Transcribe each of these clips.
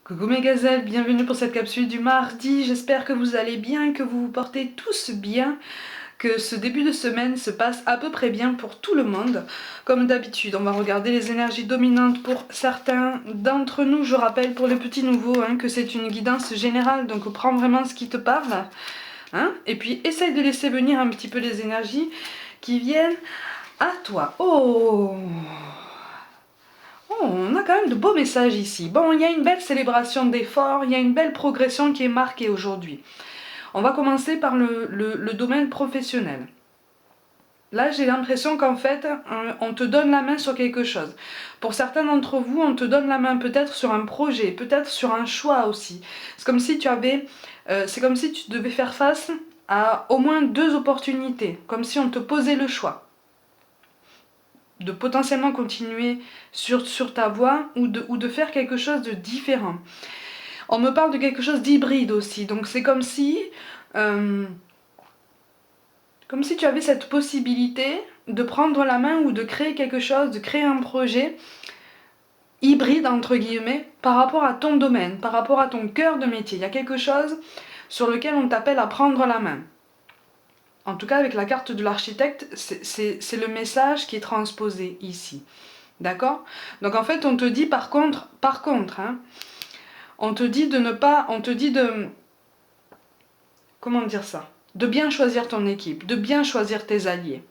Coucou mes gazelles, bienvenue pour cette capsule du mardi, j'espère que vous allez bien, que vous vous portez tous bien, que ce début de semaine se passe à peu près bien pour tout le monde. Comme d'habitude, on va regarder les énergies dominantes pour certains d'entre nous. Je rappelle pour les petits nouveaux que c'est une guidance générale, donc prends vraiment ce qui te parle. Et puis essaye de laisser venir un petit peu les énergies qui viennent à toi. Oh, on a quand même de beaux messages ici. Bon, il y a une belle célébration d'efforts, il y a une belle progression qui est marquée aujourd'hui. On va commencer par le domaine professionnel. Là, j'ai l'impression qu'en fait, on te donne la main sur quelque chose. Pour certains d'entre vous, on te donne la main peut-être sur un projet, peut-être sur un choix aussi. C'est comme si c'est comme si tu devais faire face à au moins 2 opportunités, comme si on te posait le choix de potentiellement continuer sur ta voie ou de faire quelque chose de différent. On me parle de quelque chose d'hybride aussi, donc c'est comme si tu avais cette possibilité de prendre la main ou de créer quelque chose, de créer un projet hybride entre guillemets par rapport à ton domaine, par rapport à ton cœur de métier. Il y a quelque chose sur lequel on t'appelle à prendre la main. En tout cas, avec la carte de l'architecte, c'est le message qui est transposé ici. D'accord? Donc en fait, on te dit par contre, on te dit de ne pas, on te dit de, comment dire ça? De bien choisir ton équipe, de bien choisir tes alliés.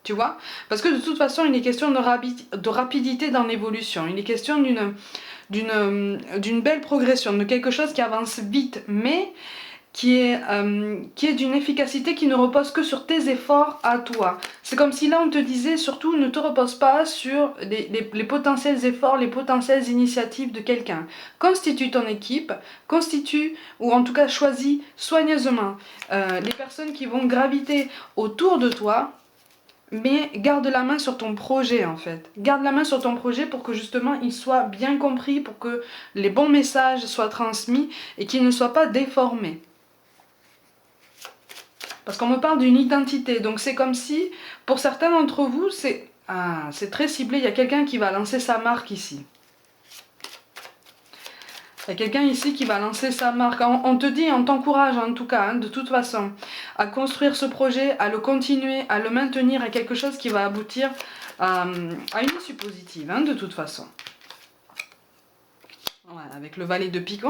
Tu vois? Parce que de toute façon, il est question de rapidité dans l'évolution. Il est question d'une belle progression, de quelque chose qui avance vite, mais qui est d'une efficacité qui ne repose que sur tes efforts à toi. C'est comme si là on te disait surtout ne te repose pas sur les potentiels efforts, les potentielles initiatives de quelqu'un. Constitue ton équipe, ou en tout cas choisis soigneusement les personnes qui vont graviter autour de toi, mais garde la main sur ton projet en fait. Garde la main sur ton projet pour que justement il soit bien compris, pour que les bons messages soient transmis et qu'ils ne soient pas déformés. Parce qu'on me parle d'une identité, donc c'est comme si, pour certains d'entre vous, c'est très ciblé, il y a quelqu'un qui va lancer sa marque ici. Il y a quelqu'un ici qui va lancer sa marque. On te dit, on t'encourage en tout cas, de toute façon, à construire ce projet, à le continuer, à le maintenir, à quelque chose qui va aboutir à une issue positive, de toute façon. Ouais, avec le valet de pique,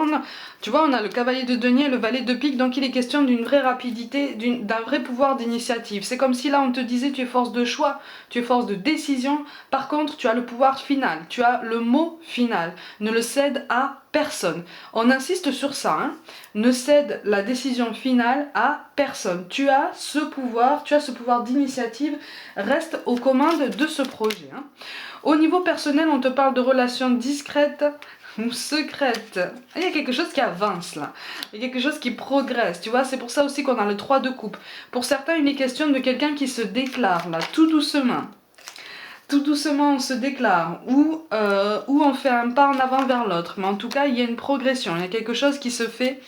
tu vois, on a le cavalier de denier et le valet de pique, donc il est question d'une vraie rapidité, d'un vrai pouvoir d'initiative. C'est comme si là on te disait tu es force de choix, tu es force de décision, par contre tu as le pouvoir final, tu as le mot final, ne le cède à personne. On insiste sur ça, ne cède la décision finale à personne. Tu as ce pouvoir d'initiative, reste aux commandes de ce projet. Au niveau personnel, on te parle de relations discrètes ou secrète. Il y a quelque chose qui avance là. Il y a quelque chose qui progresse. Tu vois, c'est pour ça aussi qu'on a le 3 de coupe. Pour certains, il est question de quelqu'un qui se déclare là, tout doucement. Tout doucement, on se déclare. Ou on fait un pas en avant vers l'autre. Mais en tout cas, il y a une progression. Il y a quelque chose qui se fait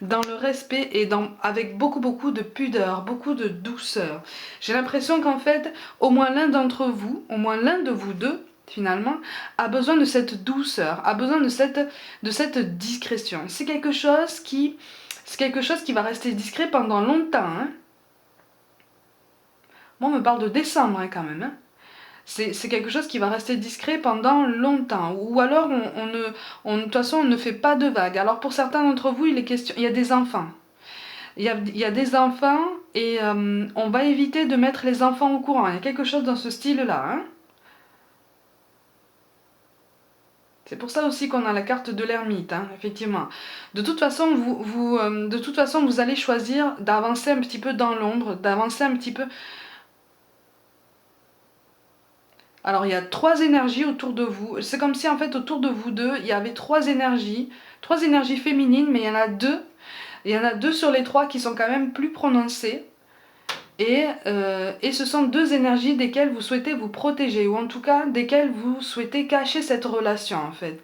dans le respect et avec beaucoup de pudeur, beaucoup de douceur. J'ai l'impression qu'en fait, au moins l'un d'entre vous, au moins l'un de vous deux, finalement, a besoin de cette douceur, a besoin de cette discrétion. C'est quelque chose qui va rester discret pendant longtemps. Moi, on me parle de décembre quand même. C'est quelque chose qui va rester discret pendant longtemps. Ou alors, de toute façon, on ne fait pas de vagues. Alors, pour certains d'entre vous, il y a des enfants. Il y a des enfants et on va éviter de mettre les enfants au courant. Il y a quelque chose dans ce style-là. C'est pour ça aussi qu'on a la carte de l'ermite, effectivement. De toute façon, vous allez choisir d'avancer un petit peu dans l'ombre, d'avancer un petit peu. Alors, il y a 3 énergies autour de vous. C'est comme si, en fait, autour de vous deux, il y avait 3 énergies féminines, mais il y en a 2. Il y en a 2 sur les 3 qui sont quand même plus prononcées. Et ce sont 2 énergies desquelles vous souhaitez vous protéger, ou en tout cas desquelles vous souhaitez cacher cette relation en fait.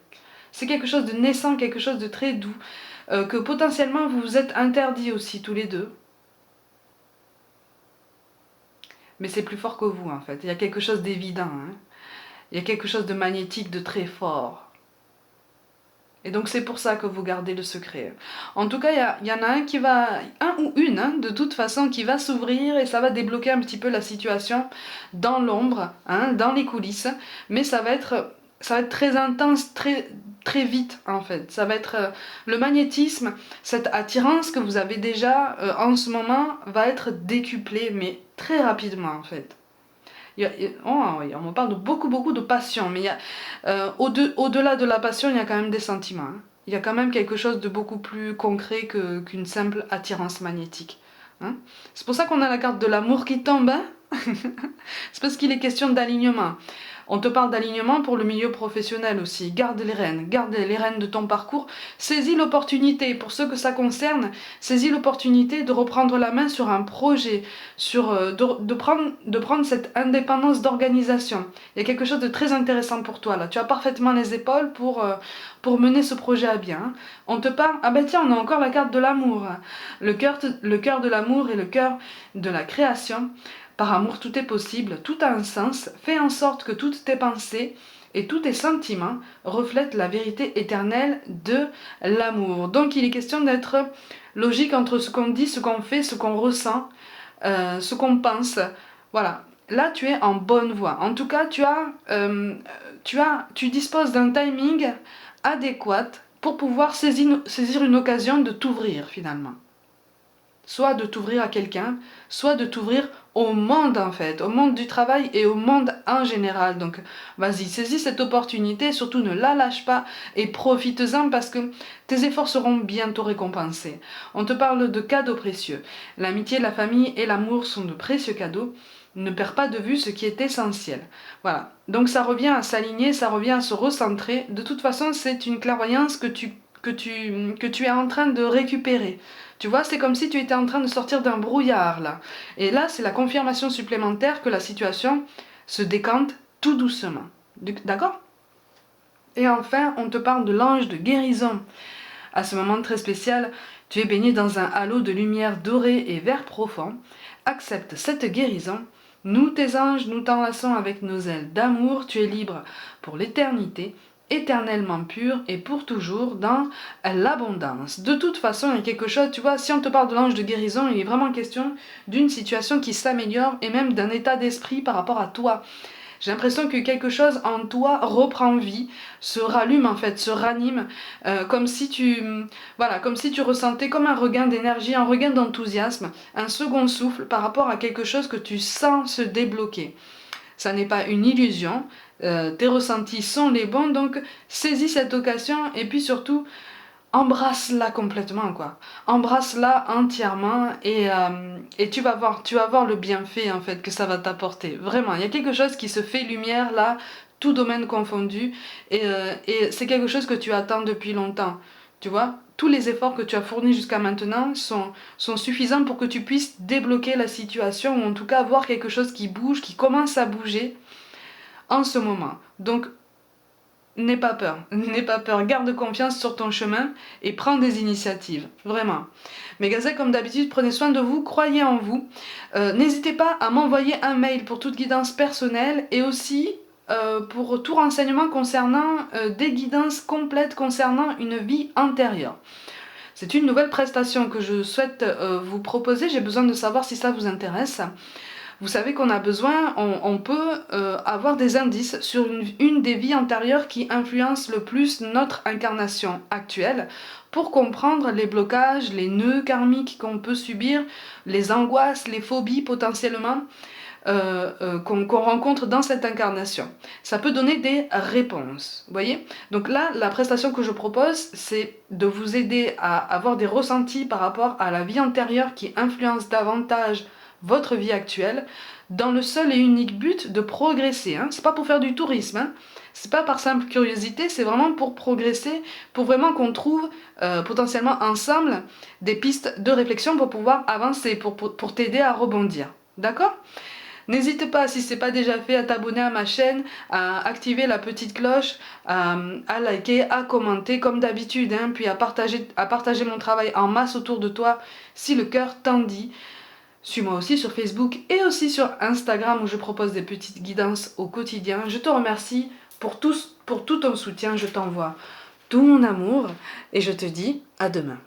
C'est quelque chose de naissant, quelque chose de très doux, que potentiellement vous vous êtes interdit aussi tous les deux. Mais c'est plus fort que vous en fait, il y a quelque chose d'évident, il y a quelque chose de magnétique, de très fort. Et donc c'est pour ça que vous gardez le secret. En tout cas, il y en a un ou une, hein, de toute façon, qui va s'ouvrir et ça va débloquer un petit peu la situation dans l'ombre, hein, dans les coulisses. Mais ça va être très intense, très vite en fait. Ça va être le magnétisme, cette attirance que vous avez déjà en ce moment va être décuplée, mais très rapidement en fait. Oui, on me parle de beaucoup de passion, mais au-delà de la passion, il y a quand même des sentiments, hein. Il y a quand même quelque chose de beaucoup plus concret qu'une simple attirance magnétique, hein. C'est pour ça qu'on a la carte de l'amour qui tombe, hein. C'est parce qu'il est question d'alignement. On te parle d'alignement pour le milieu professionnel aussi. Garde les rênes de ton parcours. Saisis l'opportunité, pour ceux que ça concerne, saisis l'opportunité de reprendre la main sur un projet, de prendre cette indépendance d'organisation. Il y a quelque chose de très intéressant pour toi là. Tu as parfaitement les épaules pour mener ce projet à bien. On te parle, ah ben tiens, on a encore la carte de l'amour. Le cœur de l'amour et le cœur de la création. Par amour, tout est possible, tout a un sens. Fais en sorte que toutes tes pensées et tous tes sentiments reflètent la vérité éternelle de l'amour. Donc il est question d'être logique entre ce qu'on dit, ce qu'on fait, ce qu'on ressent, ce qu'on pense. Voilà. Là, tu es en bonne voie. En tout cas, tu disposes d'un timing adéquat pour pouvoir saisir une occasion de t'ouvrir finalement. Soit de t'ouvrir à quelqu'un, soit de t'ouvrir au monde en fait, au monde du travail et au monde en général. Donc vas-y, saisis cette opportunité, surtout ne la lâche pas et profite-en parce que tes efforts seront bientôt récompensés. On te parle de cadeaux précieux. L'amitié, la famille et l'amour sont de précieux cadeaux. Ne perds pas de vue ce qui est essentiel. Voilà, donc ça revient à s'aligner, ça revient à se recentrer. De toute façon, c'est une clairvoyance que tu es en train de récupérer. Tu vois, c'est comme si tu étais en train de sortir d'un brouillard là. Et là, c'est la confirmation supplémentaire que la situation se décante tout doucement. D'accord? Et enfin, on te parle de l'ange de guérison. À ce moment très spécial, tu es baigné dans un halo de lumière dorée et vert profond. Accepte cette guérison. Nous, tes anges, nous t'enlaçons avec nos ailes d'amour. Tu es libre pour l'éternité, éternellement pur et pour toujours dans l'abondance. De toute façon, il y a quelque chose, tu vois, si on te parle de l'ange de guérison, il est vraiment question d'une situation qui s'améliore et même d'un état d'esprit par rapport à toi. J'ai l'impression que quelque chose en toi reprend vie, se rallume en fait, se ranime, comme si comme si tu ressentais comme un regain d'énergie, un regain d'enthousiasme, un second souffle par rapport à quelque chose que tu sens se débloquer. Ça n'est pas une illusion, tes ressentis sont les bons, donc saisis cette occasion et puis surtout embrasse-la complètement quoi. Embrasse-la entièrement et tu vas voir le bienfait en fait que ça va t'apporter. Vraiment, il y a quelque chose qui se fait lumière là, tout domaine confondu et c'est quelque chose que tu attends depuis longtemps. Tu vois, tous les efforts que tu as fournis jusqu'à maintenant sont suffisants pour que tu puisses débloquer la situation ou en tout cas voir quelque chose qui bouge, qui commence à bouger en ce moment. Donc n'aie pas peur, garde confiance sur ton chemin et prends des initiatives, vraiment. Mes gazelles, comme d'habitude, prenez soin de vous, croyez en vous. N'hésitez pas à m'envoyer un mail pour toute guidance personnelle et aussi pour tout renseignement concernant des guidances complètes concernant une vie antérieure. C'est une nouvelle prestation que je souhaite vous proposer, j'ai besoin de savoir si ça vous intéresse. Vous savez qu'on a besoin, on peut avoir des indices sur une des vies antérieures qui influence le plus notre incarnation actuelle pour comprendre les blocages, les nœuds karmiques qu'on peut subir, les angoisses, les phobies potentiellement qu'on rencontre dans cette incarnation. Ça peut donner des réponses, vous voyez? Donc là, la prestation que je propose, c'est de vous aider à avoir des ressentis par rapport à la vie antérieure qui influence davantage votre vie actuelle, dans le seul et unique but de progresser. Hein. C'est pas pour faire du tourisme, hein. C'est pas par simple curiosité, c'est vraiment pour progresser, pour vraiment qu'on trouve potentiellement ensemble des pistes de réflexion pour pouvoir avancer, pour t'aider à rebondir. D'accord? N'hésite pas, si ce n'est pas déjà fait, à t'abonner à ma chaîne, à activer la petite cloche, à liker, à commenter comme d'habitude, hein, puis à partager mon travail en masse autour de toi si le cœur t'en dit. Suis-moi aussi sur Facebook et aussi sur Instagram où je propose des petites guidances au quotidien. Je te remercie pour tout ton soutien, je t'envoie tout mon amour et je te dis à demain.